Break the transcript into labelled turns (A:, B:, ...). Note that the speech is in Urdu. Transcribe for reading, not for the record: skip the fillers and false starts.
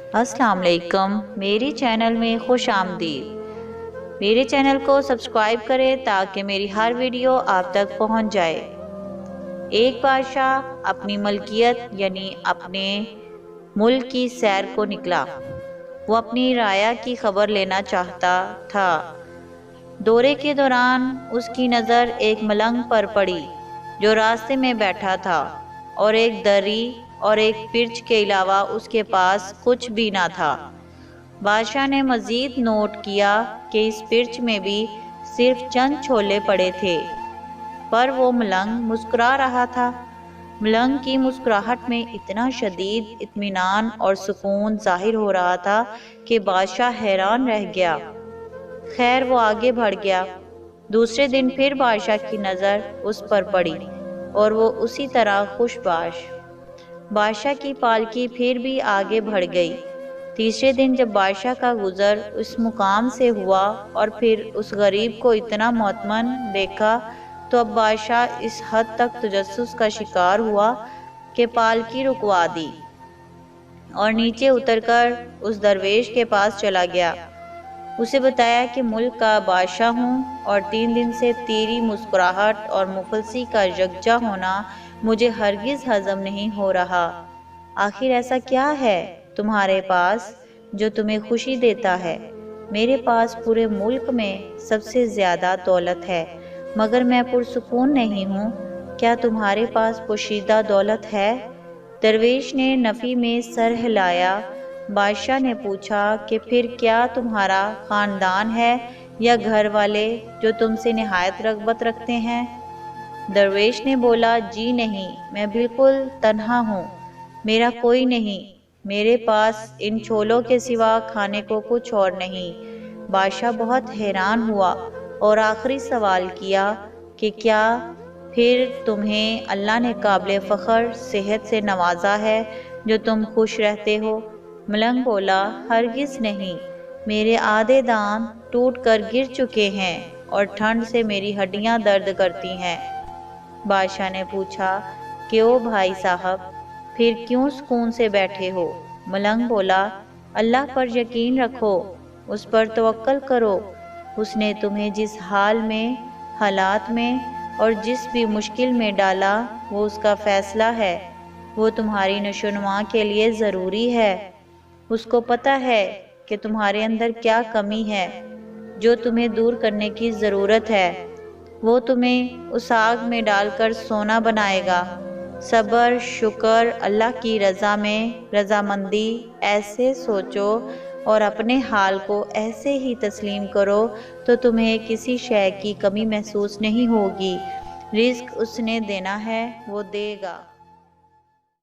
A: السلام علیکم، میری چینل میں خوش آمدید۔ میرے چینل کو سبسکرائب کریں تاکہ میری ہر ویڈیو آپ تک پہنچ جائے۔ ایک بادشاہ اپنی ملکیت یعنی اپنے ملک کی سیر کو نکلا۔ وہ اپنی رعایا کی خبر لینا چاہتا تھا۔ دورے کے دوران اس کی نظر ایک ملنگ پر پڑی جو راستے میں بیٹھا تھا، اور ایک دری اور ایک پرچ کے علاوہ اس کے پاس کچھ بھی نہ تھا۔ بادشاہ نے مزید نوٹ کیا کہ اس پرچ میں بھی صرف چند چھولے پڑے تھے، پر وہ ملنگ مسکرا رہا تھا۔ ملنگ کی مسکراہٹ میں اتنا شدید اطمینان اور سکون ظاہر ہو رہا تھا کہ بادشاہ حیران رہ گیا۔ خیر، وہ آگے بڑھ گیا۔ دوسرے دن پھر بادشاہ کی نظر اس پر پڑی اور وہ اسی طرح خوش باش۔ بادشاہ کی پالکی پھر بھی آگے بڑھ گئی۔ تیسرے دن جب بادشاہ کا گزر اس مقام سے ہوا اور پھر اس غریب کو اتنا مطمئن دیکھا تو اب بادشاہ اس حد تک تجسس کا شکار ہوا کہ پالکی رکوا دی اور نیچے اتر کر اس درویش کے پاس چلا گیا۔ اسے بتایا کہ ملک کا بادشاہ ہوں اور 3 دن سے تیری مسکراہٹ اور مفلسی کا یکجا ہونا مجھے ہرگز ہضم نہیں ہو رہا۔ آخر ایسا کیا ہے تمہارے پاس جو تمہیں خوشی دیتا ہے؟ میرے پاس پورے ملک میں سب سے زیادہ دولت ہے، مگر میں پرسکون نہیں ہوں۔ کیا تمہارے پاس پوشیدہ دولت ہے؟ درویش نے نفی میں سر ہلایا۔ بادشاہ نے پوچھا کہ پھر کیا تمہارا خاندان ہے یا گھر والے جو تم سے نہایت رغبت رکھتے ہیں؟ درویش نے بولا، جی نہیں، میں بالکل تنہا ہوں، میرا کوئی نہیں، میرے پاس ان چھولوں کے سوا کھانے کو کچھ اور نہیں۔ بادشاہ بہت حیران ہوا اور آخری سوال کیا کہ کیا پھر تمہیں اللہ نے قابل فخر صحت سے نوازا ہے جو تم خوش رہتے ہو؟ ملنگ بولا، ہرگز نہیں، میرے آدھے دانت ٹوٹ کر گر چکے ہیں اور ٹھنڈ سے میری ہڈیاں درد کرتی ہیں۔ بادشاہ نے پوچھا کہ او بھائی صاحب، پھر کیوں سکون سے بیٹھے ہو؟ ملنگ بولا، اللہ پر یقین رکھو، اس پر توکل کرو۔ اس نے تمہیں جس حال میں، حالات میں اور جس بھی مشکل میں ڈالا وہ اس کا فیصلہ ہے، وہ تمہاری نشوونما کے لیے ضروری ہے۔ اس کو پتہ ہے کہ تمہارے اندر کیا کمی ہے جو تمہیں دور کرنے کی ضرورت ہے۔ وہ تمہیں اس آگ میں ڈال کر سونا بنائے گا۔ صبر، شکر، اللہ کی رضا میں رضامندی، ایسے سوچو اور اپنے حال کو ایسے ہی تسلیم کرو تو تمہیں کسی شے کی کمی محسوس نہیں ہوگی۔ رزق اس نے دینا ہے، وہ دے گا۔